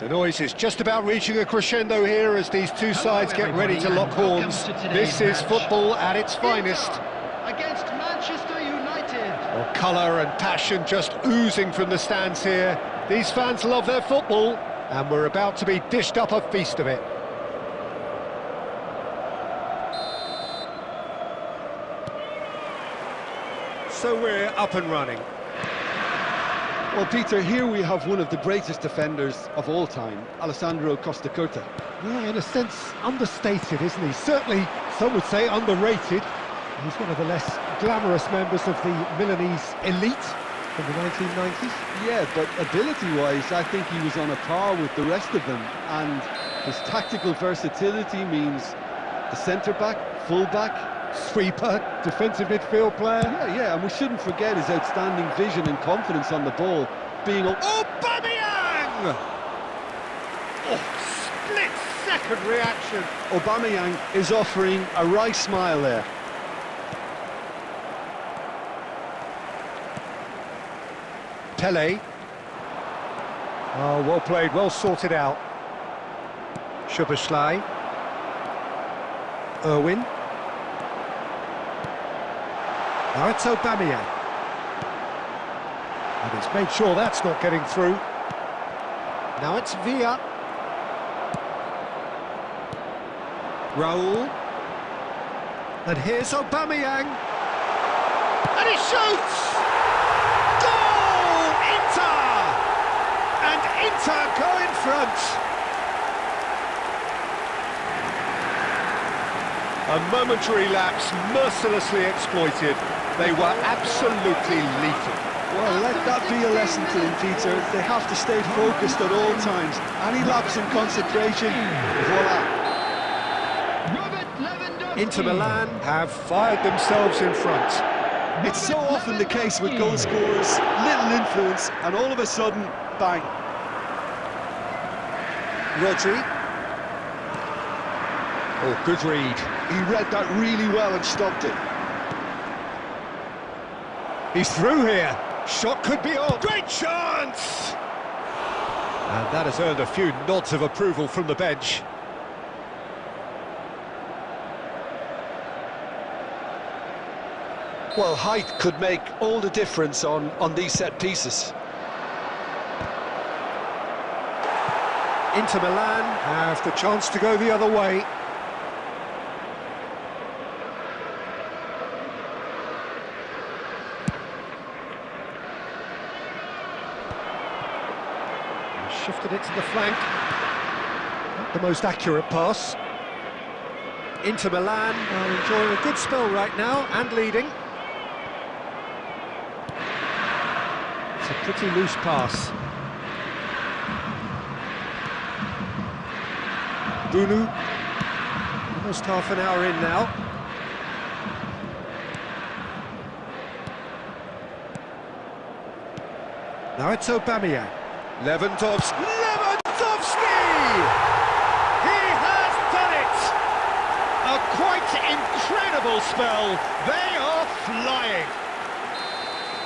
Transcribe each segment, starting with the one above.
The noise is just about reaching a crescendo here as these two sides get ready to lock horns. This is football at its finest. Against Manchester United. Well, colour and passion just oozing from the stands here. These fans love their football, and we're about to be dished up a feast of it. So we're up and running. Well, Peter, here we have one of the greatest defenders of all time, Alessandro Costa Curta. Yeah, in a sense, understated, isn't he? Certainly, some would say underrated. He's one of the less glamorous members of the Milanese elite from the 1990s. Yeah, but ability-wise, I think he was on a par with the rest of them. And his tactical versatility means the centre-back, full-back, sweeper, defensive midfield player. Yeah, and we shouldn't forget his outstanding vision and confidence on the ball, being Aubameyang! Oh, split-second reaction. Aubameyang is offering a wry smile there. Pele. Oh, well played, well sorted out. Szoboszlai. Irwin. Now it's Aubameyang. And he's made sure that's not getting through. Now it's Villa. Raul. And here's Aubameyang. And he shoots! Goal! Inter! And Inter go in front. A momentary lapse mercilessly exploited. They were absolutely lethal. Well, let that be a lesson to them, Peter. They have to stay focused at all times. Any lapse in concentration, voila. Inter Milan have fired themselves in front. It's so often the case with goal scorers, little influence, and all of a sudden, bang. Rodri. Oh, good read. He read that really well and stopped it. He's through here. Shot could be on. Great chance! And that has earned a few nods of approval from the bench. Well, height could make all the difference on these set pieces. Inter Milan have the chance to go the other way. Shifted it to the flank. Not the most accurate pass. Inter Milan are enjoying a good spell right now and leading. It's a pretty loose pass. Bunu. Almost half an hour in now. Now it's Aubameyang. Lewandowski! He has done it! A quite incredible spell. They are flying.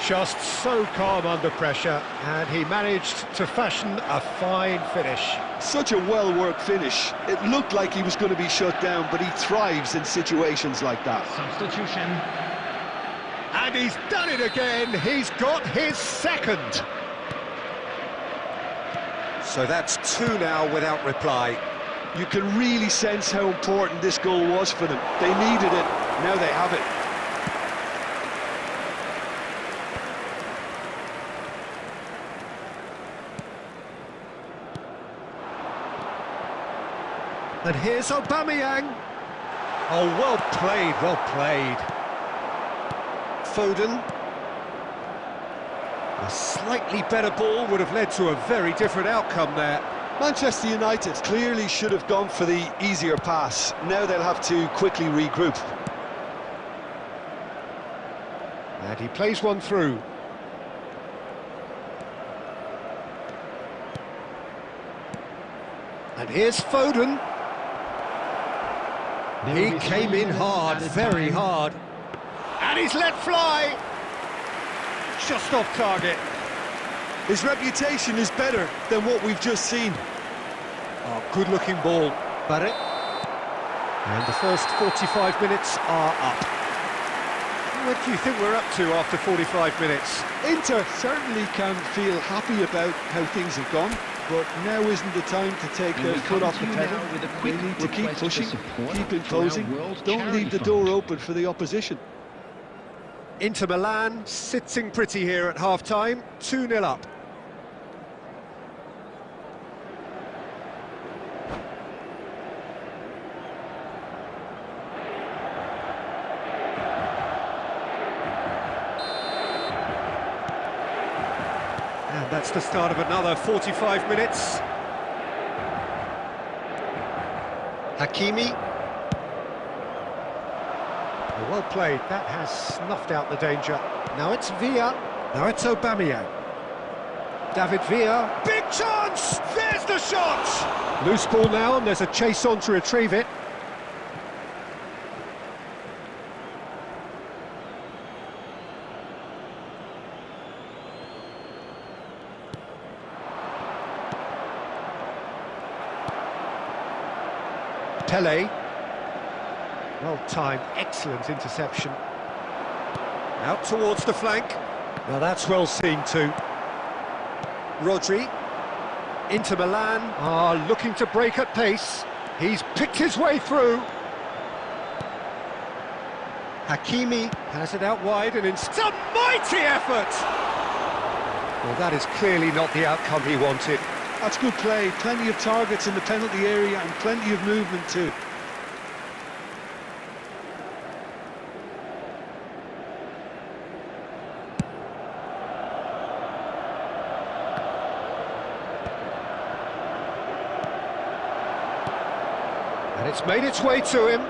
Just so calm under pressure, and he managed to fashion a fine finish. Such a well-worked finish. It looked like he was going to be shut down, but he thrives in situations like that. Substitution. And he's done it again. He's got his second. So that's two now without reply. You can really sense how important this goal was for them. They needed it, now they have it. And here's Aubameyang. Oh, well played, well played. Foden. A slightly better ball would have led to a very different outcome there. Manchester United clearly should have gone for the easier pass. Now they'll have to quickly regroup. And he plays one through. And here's Foden. He came in hard, very hard. And he's let fly. Just off target. His reputation is better than what we've just seen. Oh, good-looking ball. Barret. And the first 45 minutes are up. What do you think we're up to after 45 minutes? Inter certainly can feel happy about how things have gone, but now isn't the time to take their foot off the pedal. They need to keep pushing, keep imposing, don't leave the door open for the opposition. Inter Milan sitting pretty here at half-time, 2-0 up. And that's the start of another 45 minutes. Hakimi. Well played, that has snuffed out the danger. Now it's Villa, now it's Aubameyang. David Villa, big chance! There's the shot! Loose ball now, and there's a chase on to retrieve it. Pele. Well timed, excellent interception. Out towards the flank. Now that's well seen too. Rodri. Inter Milan are looking to break at pace. He's picked his way through. Hakimi has it out wide and it's a mighty effort! Well, that is clearly not the outcome he wanted. That's good play, plenty of targets in the penalty area and plenty of movement too. And it's made its way to him.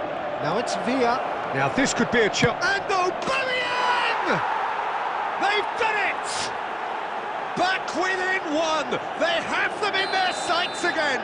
Now it's Villa. Now this could be a chance. And Aubameyang! They've done it! Back within one! They have them in their sights again!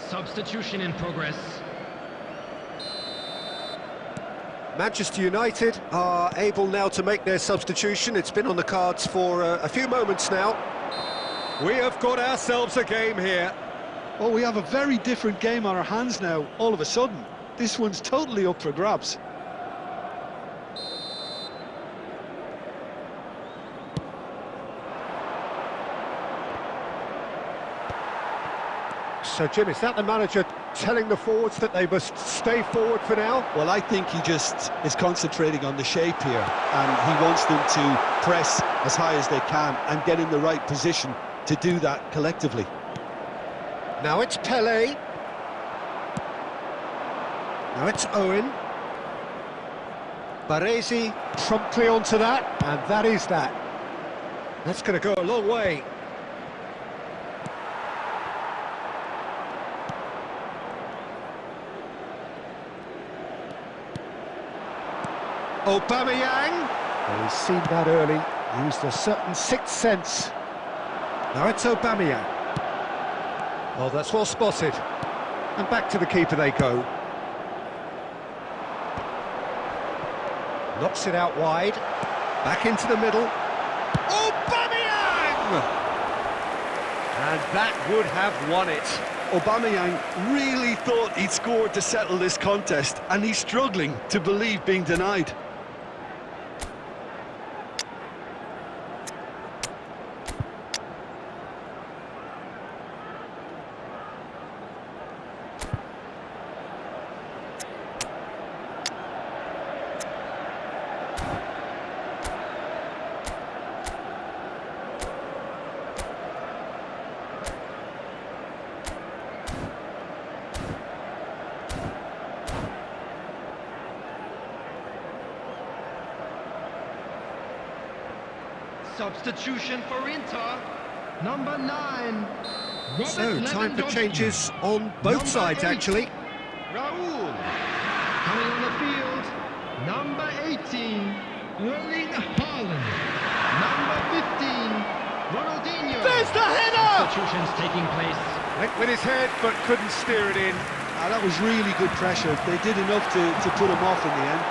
Substitution in progress. Manchester United are able now to make their substitution. It's been on the cards for a few moments now. We have got ourselves a game here. Oh, we have a very different game on our hands now, all of a sudden. This one's totally up for grabs. So, Jim, is that the manager telling the forwards that they must stay forward for now? Well, I think he just is concentrating on the shape here, and he wants them to press as high as they can and get in the right position to do that collectively. Now it's Pele. Now it's Owen. Baresi promptly onto that, and that is that. That's going to go a long way. Aubameyang. Well, he's seen that early, used a certain sixth sense. Now it's Aubameyang. Oh, that's well spotted. And back to the keeper they go. Knocks it out wide. Back into the middle. Aubameyang! And that would have won it. Aubameyang really thought he'd scored to settle this contest, and he's struggling to believe being denied. Substitution for Inter. Number 9. So, time for changes on both sides, actually. Raul. Coming on the field. Number 18. Erling Haaland. Number 15. Ronaldinho. There's the header! Substitutions taking place. Went with his head, but couldn't steer it in. That was really good pressure. They did enough to put him off in the end.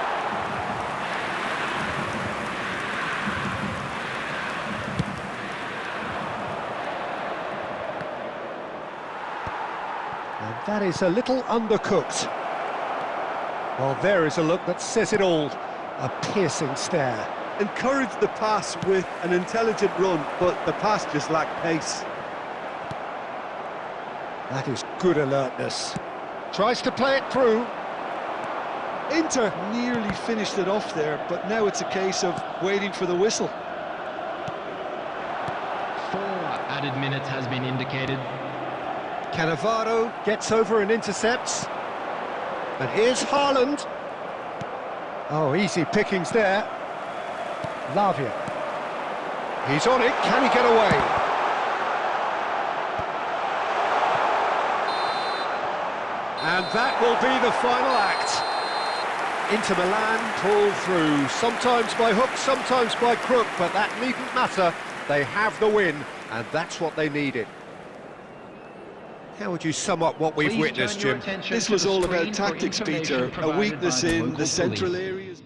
And that is a little undercooked. Well, there is a look that says it all. A piercing stare. Encouraged the pass with an intelligent run, but the pass just lacked pace. That is good alertness. Tries to play it through. Inter nearly finished it off there, but now it's a case of waiting for the whistle. 4 added minutes has been indicated. Cannavaro gets over and intercepts. And here's Haaland. Oh, easy pickings there. Lavia. He's on it. Can he get away? And that will be the final act. Inter Milan pull through, sometimes by hook, sometimes by crook, but that needn't matter. They have the win, and that's what they needed. How would you sum up what we've witnessed, Jim? This was all about tactics, Peter. A weakness in the central areas.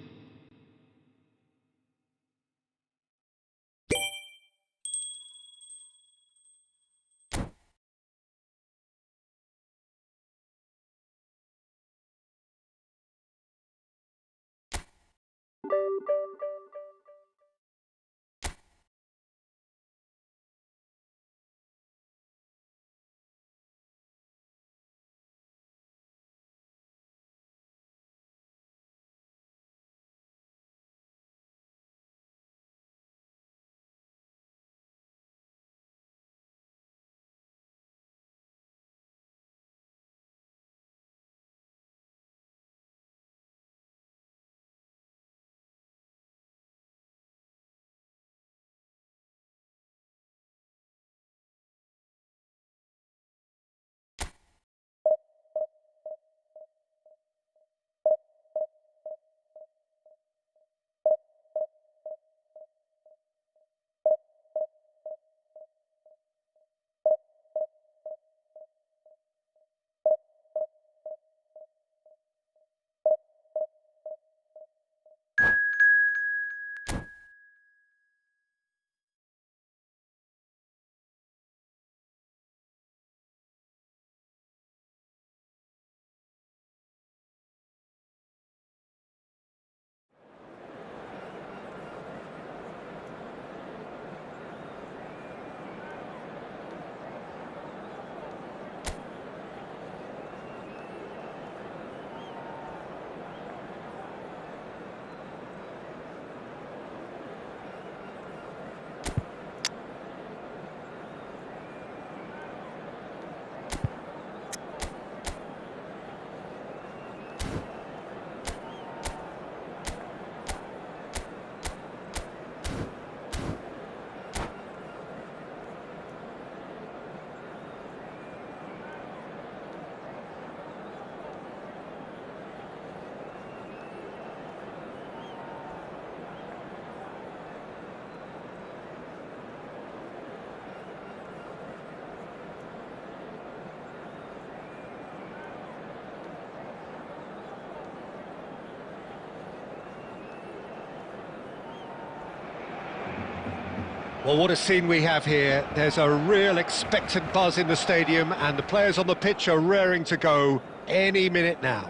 Well, what a scene we have here. There's a real expectant buzz in the stadium, and the players on the pitch are raring to go any minute now.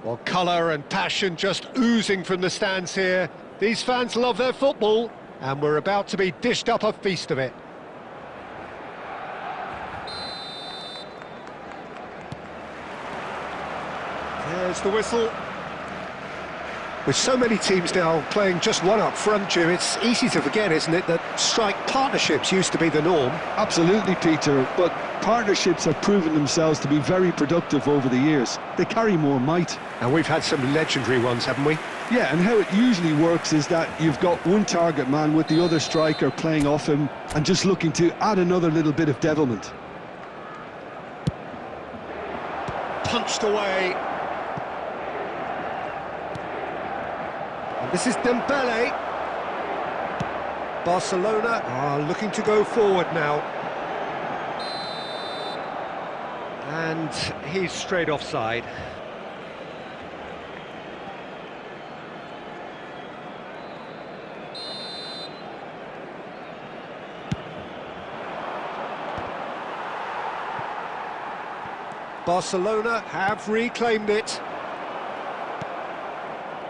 Well, colour and passion just oozing from the stands here. These fans love their football, and we're about to be dished up a feast of it. There's the whistle. With so many teams now playing just one up front, Jim, it's easy to forget, isn't it, that strike partnerships used to be the norm. Absolutely, Peter, but partnerships have proven themselves to be very productive over the years. They carry more might. And we've had some legendary ones, haven't we? Yeah, and how it usually works is that you've got one target man with the other striker playing off him and just looking to add another little bit of devilment. Punched away. And this is Dembele. Barcelona are looking to go forward now. And he's straight offside. Barcelona have reclaimed it.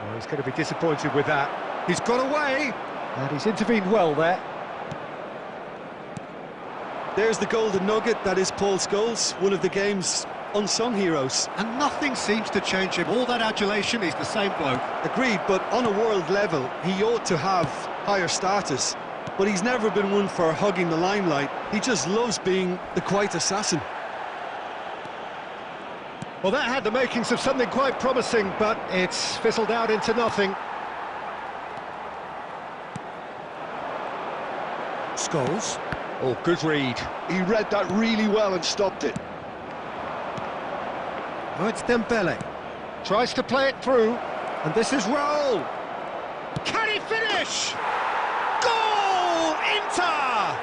Oh, he's going to be disappointed with that. He's got away, and he's intervened well there. There's the golden nugget, that is Paul Scholes, one of the game's unsung heroes. And nothing seems to change him. All that adulation, he's the same bloke. Agreed, but on a world level, he ought to have higher status. But he's never been one for hugging the limelight. He just loves being the quiet assassin. Well, that had the makings of something quite promising, but it's fizzled out into nothing. Scholes. Oh, good read. He read that really well and stopped it. Oh, it's Dembele. Tries to play it through, and this is Raul. Can he finish? Goal! Inter!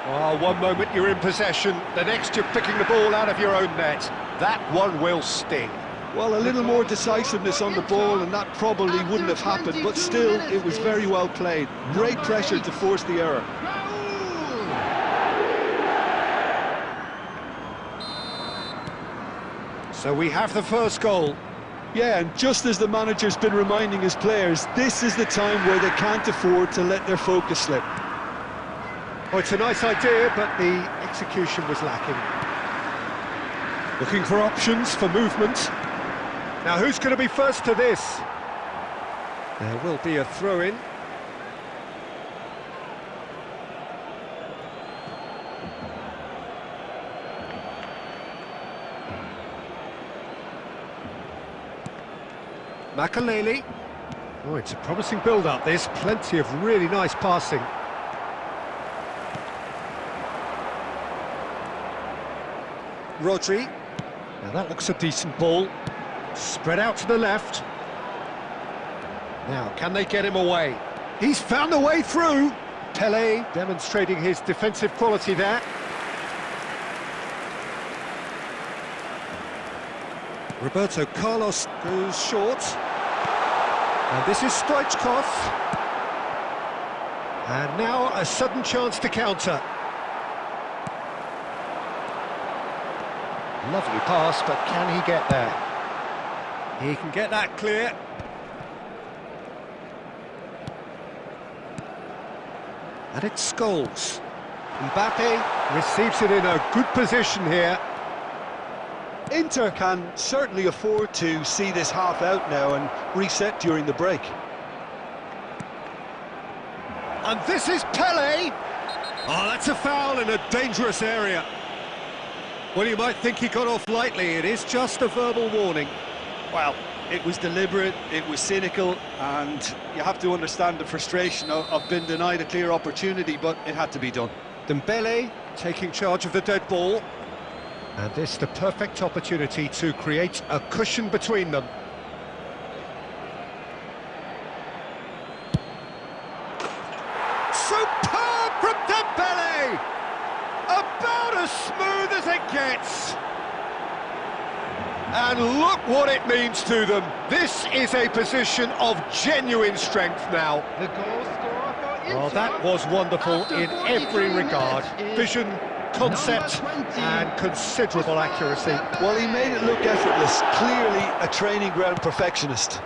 Oh, one moment you're in possession, the next you're picking the ball out of your own net. That one will sting. Well, a little more decisiveness on the ball and that probably wouldn't have happened, but still, it was very well played. Great pressure to force the error. So we have the first goal. Yeah, and just as the manager's been reminding his players, this is the time where they can't afford to let their focus slip. Oh, it's a nice idea, but the execution was lacking. Looking for options, for movement. Now, who's going to be first to this? There will be a throw-in. Makaleli. Oh, it's a promising build-up, this. Plenty of really nice passing. Rodri. Now that looks a decent ball. Spread out to the left. Now, can they get him away? He's found a way through. Pele demonstrating his defensive quality there. Roberto Carlos goes short. And this is Stoichkov. And now a sudden chance to counter. Lovely pass, but can he get there? He can get that clear. And it's Scholes. Mbappe receives it in a good position here. Inter can certainly afford to see this half out now and reset during the break. And this is Pele. Oh, that's a foul in a dangerous area. Well, you might think he got off lightly. It is just a verbal warning. Well, it was deliberate, it was cynical, and you have to understand the frustration of being denied a clear opportunity, but it had to be done. Dembele taking charge of the dead ball. And this the perfect opportunity to create a cushion between them. Superb from Dembele! About as smooth as it gets. And look what it means to them. This is a position of genuine strength now. The goal scorer for Inter. Well, that was wonderful in every regard. Vision, concept and considerable accuracy. Well, he made it look effortless. Clearly a training ground perfectionist.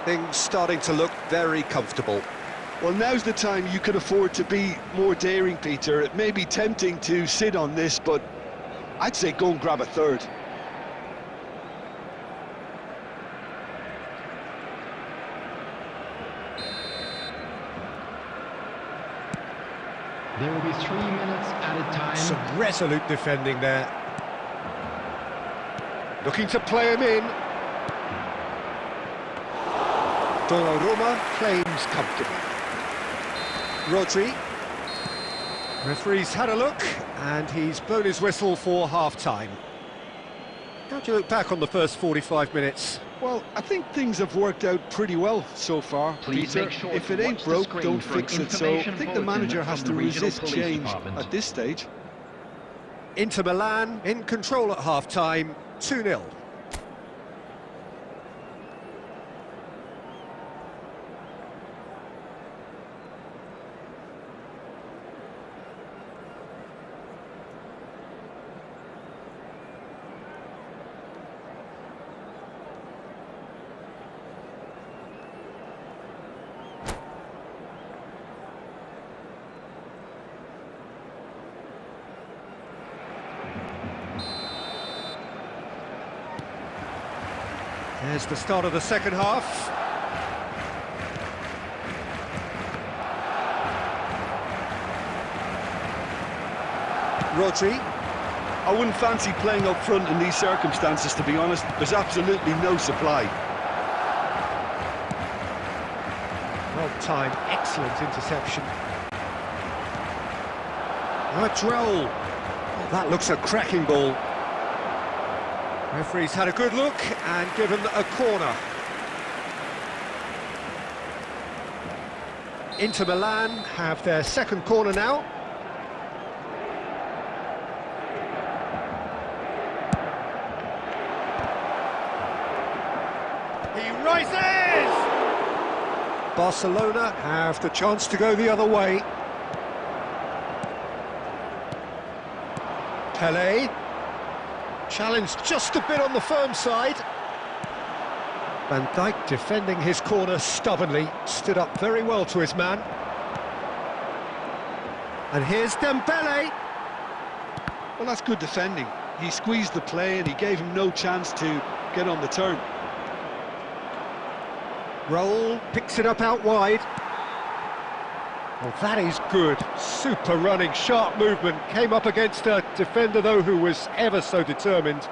Things starting to look very comfortable. Well, now's the time you can afford to be more daring, Peter. It may be tempting to sit on this, but I'd say go and grab a third. There will be 3 minutes at a time. Some resolute defending there. Looking to play him in. Donnarumma claims comfortably. Rodri. Referee's had a look, and he's blown his whistle for half-time. How do you look back on the first 45 minutes? Well, I think things have worked out pretty well so far, Please Peter. make sure If to it ain't watch the broke, screen don't for an fix it. So I information think the bulletin manager has from to the regional resist police change department. at this stage. Inter Milan in control at half-time, 2-0. There's the start of the second half. Rodri. I wouldn't fancy playing up front in these circumstances, to be honest. There's absolutely no supply. Well-timed, excellent interception. Rodri. Oh, that looks a cracking ball. Referee's had a good look and given a corner. Inter Milan have their second corner now. He rises! Barcelona have the chance to go the other way. Pelé. Challenged just a bit on the firm side. Van Dijk defending his corner stubbornly, stood up very well to his man. And here's Dembele. Well, that's good defending. He squeezed the play and he gave him no chance to get on the turn. Raul picks it up out wide. Well, that is good. Super running, sharp movement. Came up against a defender, though, who was ever so determined.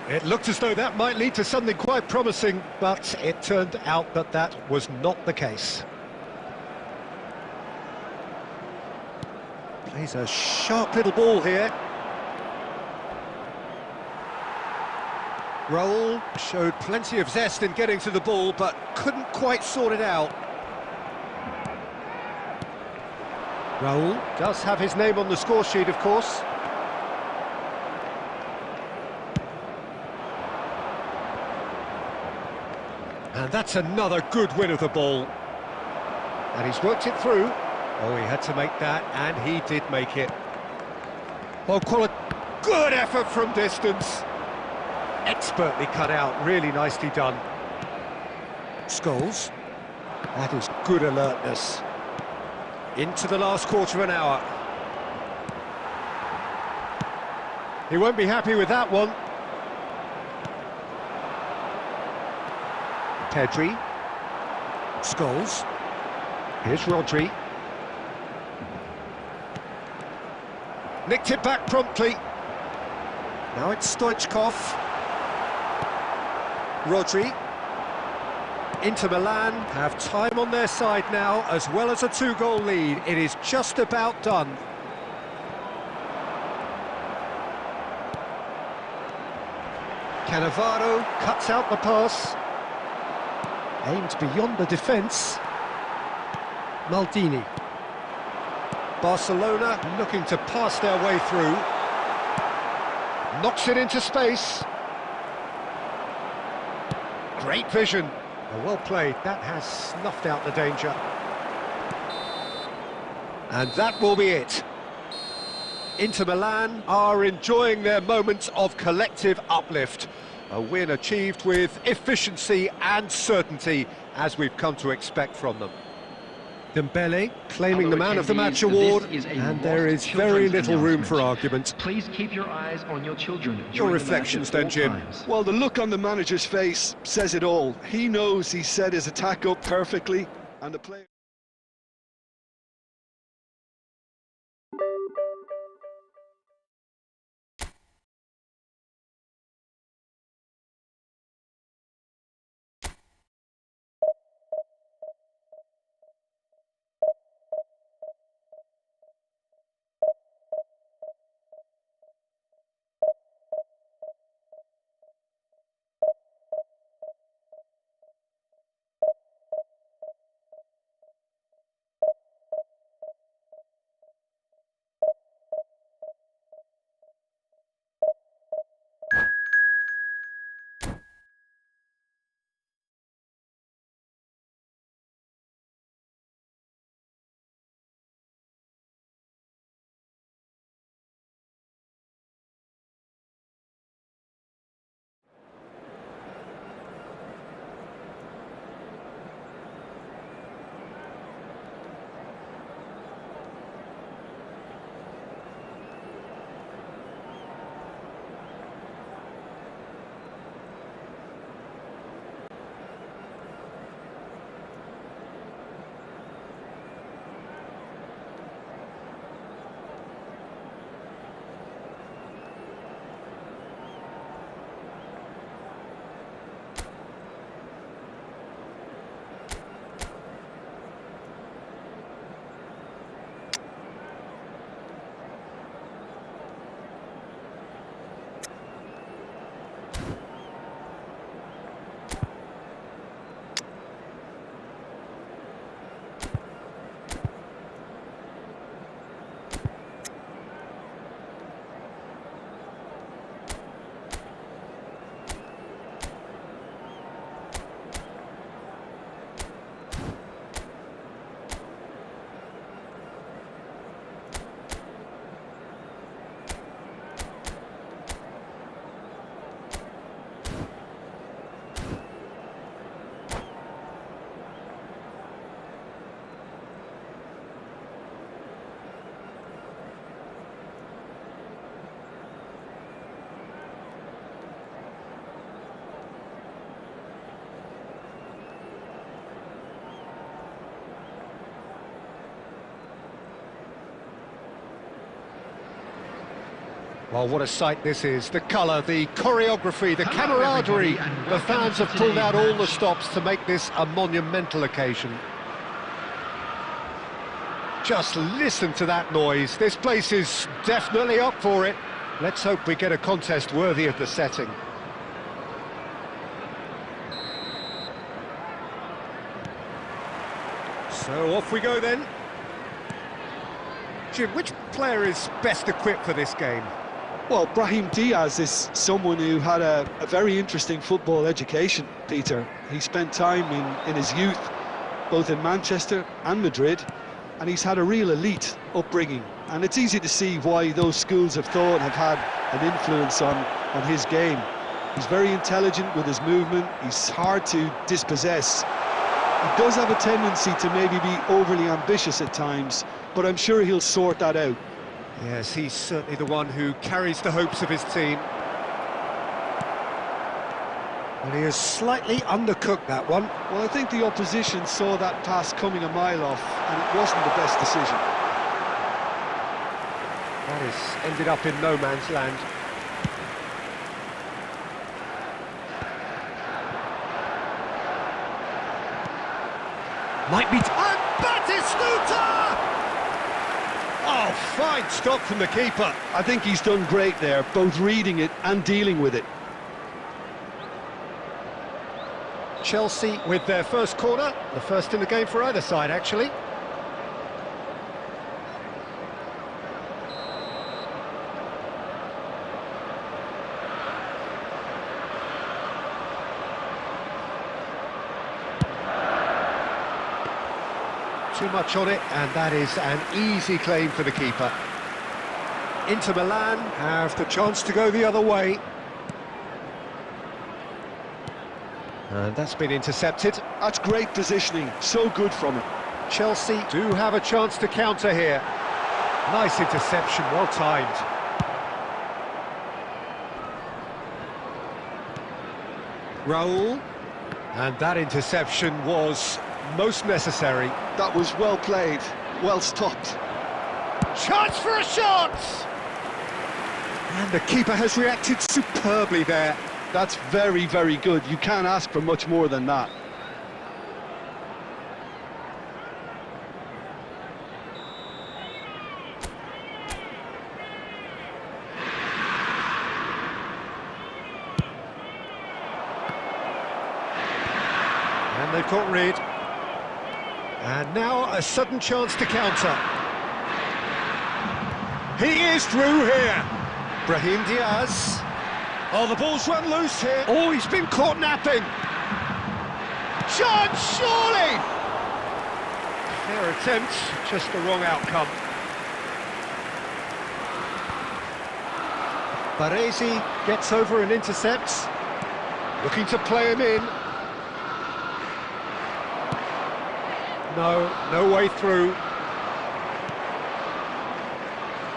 It looked as though that might lead to something quite promising, but it turned out that that was not the case. Plays a sharp little ball here. Raul showed plenty of zest in getting to the ball, but couldn't quite sort it out. Raul does have his name on the score sheet, of course. And that's another good win of the ball. And he's worked it through. Oh, he had to make that, and he did make it. Oh, good effort from distance. Expertly cut out, really nicely done. Scholes. That is good alertness. Into the last quarter of an hour. He won't be happy with that one. Pedri. Scholes. Here's Rodri. Nicked it back promptly. Now it's Stoichkov. Rodri. Inter Milan have time on their side now, as well as a 2-goal lead. It is just about done. Cannavaro cuts out the pass. Aimed beyond the defence. Maldini. Barcelona looking to pass their way through. Knocks it into space. Great vision. Well played. That has snuffed out the danger. And that will be it. Inter Milan are enjoying their moments of collective uplift. A win achieved with efficiency and certainty, as we've come to expect from them. Dembele claiming the Hello, man of the match attendees. award, This is a and there Lost is very Children's little room for announcement. argument. Please keep your eyes on your children. Your during the reflections match at then, all Jim. times. Well, the look on the manager's face says it all. He knows he set his attack up perfectly, and the player... Well, what a sight this is. The colour, the choreography, the camaraderie. The fans have pulled out all the stops to make this a monumental occasion. Just listen to that noise. This place is definitely up for it. Let's hope we get a contest worthy of the setting. So off we go then. Jim, which player is best equipped for this game? Well, Brahim Diaz is someone who had a very interesting football education, Peter. He spent time in his youth, both in Manchester and Madrid, and he's had a real elite upbringing. And it's easy to see why those schools of thought have had an influence on his game. He's very intelligent with his movement, he's hard to dispossess. He does have a tendency to maybe be overly ambitious at times, but I'm sure he'll sort that out. Yes, he's certainly the one who carries the hopes of his team. And he has slightly undercooked that one. Well, I think the opposition saw that pass coming a mile off, and it wasn't the best decision. That has ended up in no man's land. Might be... And Batistuta! Oh, fine stop from the keeper. I think he's done great there, both reading it and dealing with it. Chelsea with their first corner, the first in the game for either side, actually. Too much on it, and that is an easy claim for the keeper. Inter Milan have the chance to go the other way. And that's been intercepted. That's great positioning, so good from him. Chelsea do have a chance to counter here. Nice interception, well timed. Raul. And that interception was most necessary. That was well played, well stopped. Chance for a shot! And the keeper has reacted superbly there. That's very, very good. You can't ask for much more than that. And they've got rid. And now a sudden chance to counter. He is through here. Brahim Diaz. Oh, the ball's run loose here. Oh, he's been caught napping. Chance, surely! Fair attempt, just the wrong outcome. Baresi gets over and intercepts. Looking to play him in. No way through.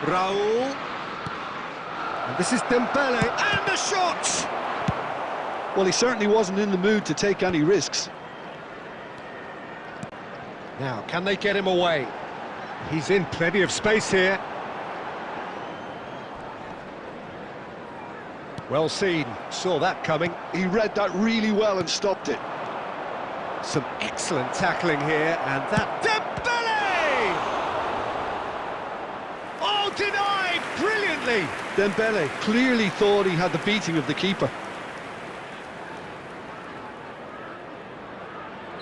Raul. And this is Dembele, and the shot! Well, he certainly wasn't in the mood to take any risks. Now, can they get him away? He's in plenty of space here. Well seen, saw that coming. He read that really well and stopped it. Some excellent tackling here, and that... Dembele! Oh, denied brilliantly! Dembele clearly thought he had the beating of the keeper.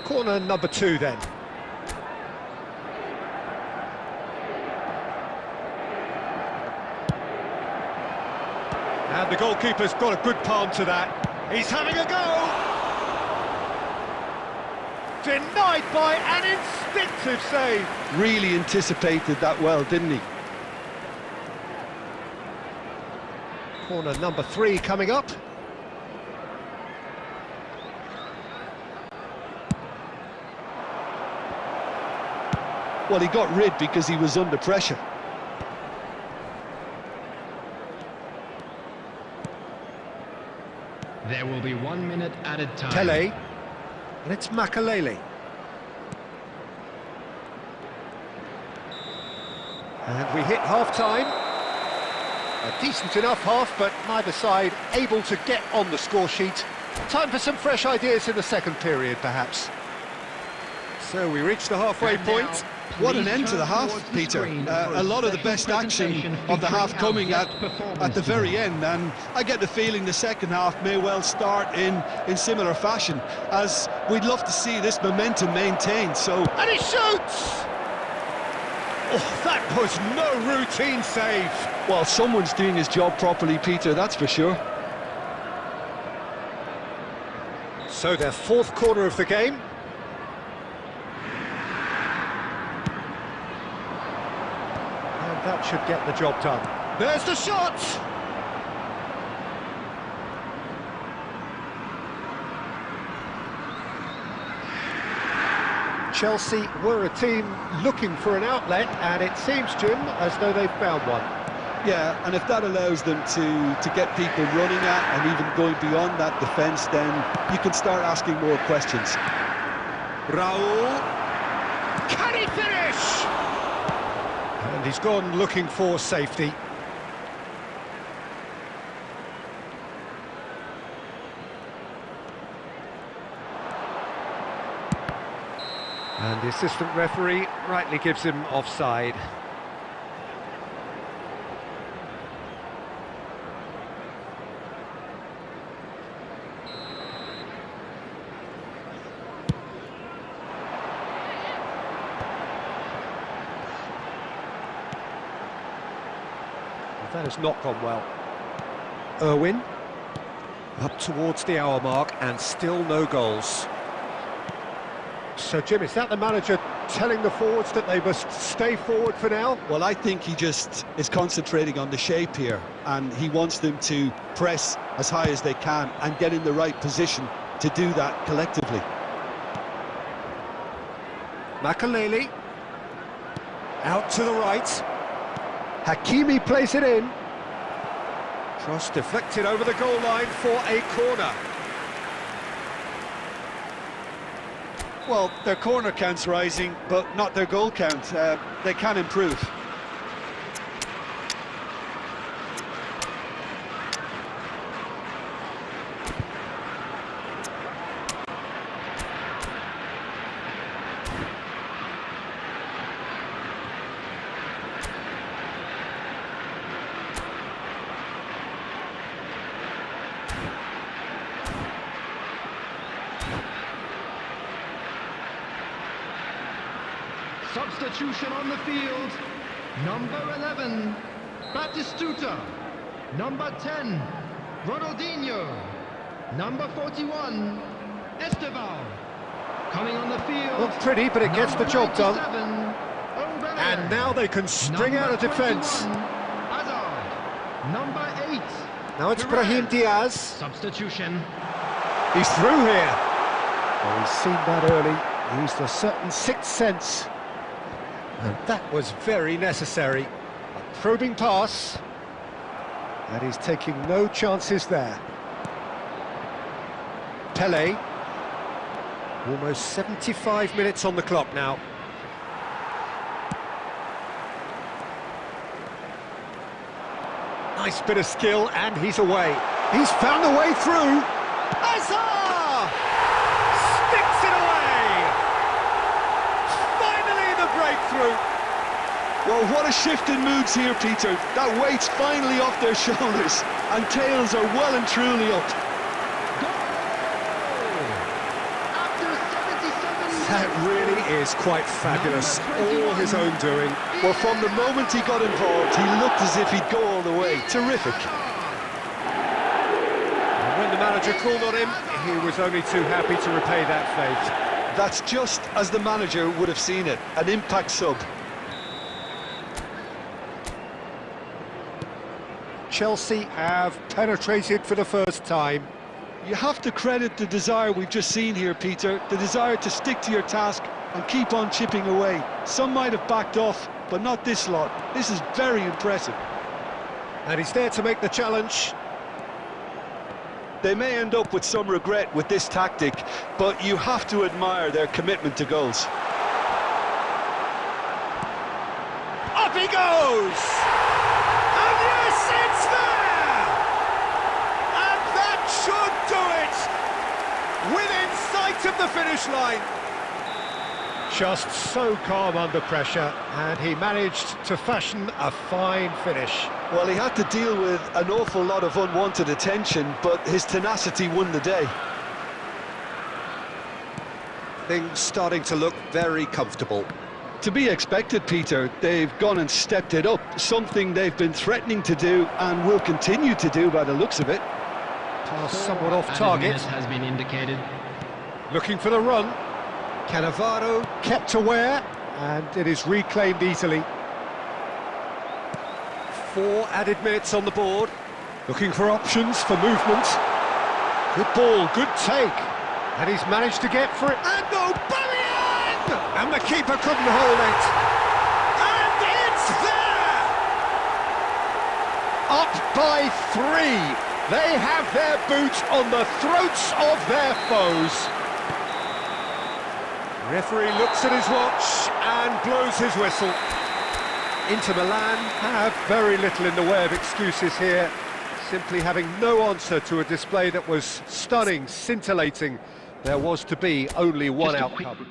Corner number 2 then. And the goalkeeper's got a good palm to that. He's having a go! Denied by an instinctive save. Really anticipated that well, didn't he? Corner number 3 coming up. Well, he got rid because he was under pressure. There will be 1 minute added time. Pele. And it's Makalele. And we hit half-time. A decent enough half, but neither side able to get on the score sheet. Time for some fresh ideas in the second period, perhaps. So we reach the halfway point. What an end to the half, Peter. A lot of the best action of the half coming at the very end, and I get the feeling the second half may well start in similar fashion, as we'd love to see this momentum maintained. So, And he shoots! Oh, that was no routine save. well, someone's doing his job properly, Peter, that's for sure. So their 4th corner of the game. And that should get the job done. There's the shot! Chelsea were a team looking for an outlet, and it seems, Jim, as though they've found one. Yeah, and if that allows them to get people running at and even going beyond that defence, then you can start asking more questions. Raul. Can he finish? And he's gone looking for safety. And the assistant referee rightly gives him offside. That has not gone well. Irwin, up towards the hour mark, and still no goals. So, Jim, is that the manager telling the forwards that they must stay forward for now? Well, I think he just is concentrating on the shape here, and he wants them to press as high as they can and get in the right position to do that collectively. Makaleli. Out to the right. Hakimi plays it in. Cross deflected over the goal line for a corner. Well, their corner count's rising, but not their goal count. They can improve. Substitution on the field. Number 11, Batistuta. Number 10, Ronaldinho. Number 41, Esteval. Coming on the field. Not pretty, but it gets the job done. Oberle. And now they can string out a defence. Hazard. Number 8. Now it's Perez. Brahim Diaz. Substitution. He's through here. Well, he's seen that early. Used a certain sixth sense. And that was very necessary. A probing pass. And he's taking no chances there. Pele. Almost 75 minutes on the clock now. Nice bit of skill, and he's away. He's found a way through. Hazard! Sticks it away! Finally the breakthrough. Well, what a shift in moods here, Peter. That weight's finally off their shoulders, and tails are well and truly up. That really is quite fabulous. All his own doing. Well, from the moment he got involved, he looked as if he'd go all the way. Terrific. And when the manager called on him, he was only too happy to repay that fate. That's just as the manager would have seen it, an impact sub. Chelsea have penetrated for the first time. You have to credit the desire we've just seen here, Peter, the desire to stick to your task and keep on chipping away. Some might have backed off, but not this lot. This is very impressive. And he's there to make the challenge. They may end up with some regret with this tactic, but you have to admire their commitment to goals. Up he goes! And yes, it's there! And that should do it! Within sight of the finish line. Just so calm under pressure, and he managed to fashion a fine finish. Well, he had to deal with an awful lot of unwanted attention, but his tenacity won the day. Things starting to look very comfortable. To be expected, Peter. They've gone and stepped it up, something they've been threatening to do and will continue to do by the looks of it. Pass somewhat off target. Has been indicated. Looking for the run. Cannavaro kept aware, and it is reclaimed easily. 4 added minutes on the board. Looking for options for movement. Good ball, good take. And he's managed to get for it. And Aubameyang! And the keeper couldn't hold it. And it's there! Up by 3. They have their boot on the throats of their foes. Referee looks at his watch and blows his whistle. Inter Milan have very little in the way of excuses here, simply having no answer to a display that was stunning, scintillating. There was to be only one outcome.